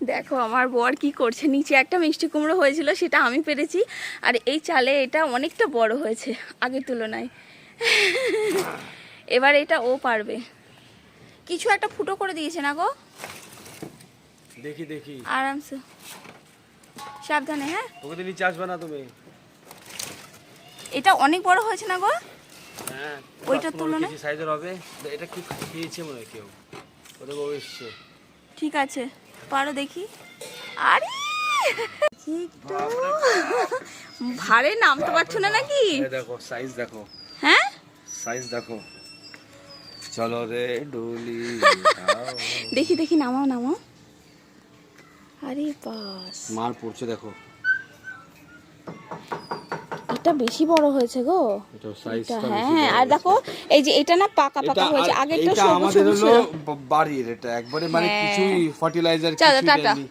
দেখো আমার বর কি করছে, নিচে একটা মিষ্টি কুমড়ো হয়েছিল সেটা আমি পেরেছি, আর এই চালে এটা অনেকটা বড় হয়েছে আগের তুলনায়। এবার এটা ও পারবে। কিছু একটা ফুটো করে দিয়েছে না গো? দেখি দেখি আরামসে, সাবধানে। হ্যাঁ, ওকে তো নিচে আসবে না তুমি। এটা অনেক বড় হয়েছে না গো? হ্যাঁ, ওইটার তুলনায় সাইজের হবে। এটা কি খেয়েছে মনে হয় কেউ, ওদের বউ এসছে। ঠিক আছে, পারো দেখি। আরে একটু ভারে নামতে পারছো না নাকি? দেখো সাইজ দেখো, হ্যাঁ সাইজ দেখো। চলো রে ডুলি। দেখি দেখি, নামাও নামাও। আরে বাস, মার পড়ছে দেখো। এটা বেশি বড় হয়েছে গো। এটা সাইজটা বেশি হ্যাঁ হ্যাঁ, বড় আর দেখো এই যে এটা না পাকা পাকা হয়েছে, আগেরটা সবুজ আমাদের সবুজ হলো ছিল। বাড়ির, এটা একবারে মানে হ্যাঁ। কিছুই ফার্টিলাইজার চলো, কিছুই টাটা। দেয়নি।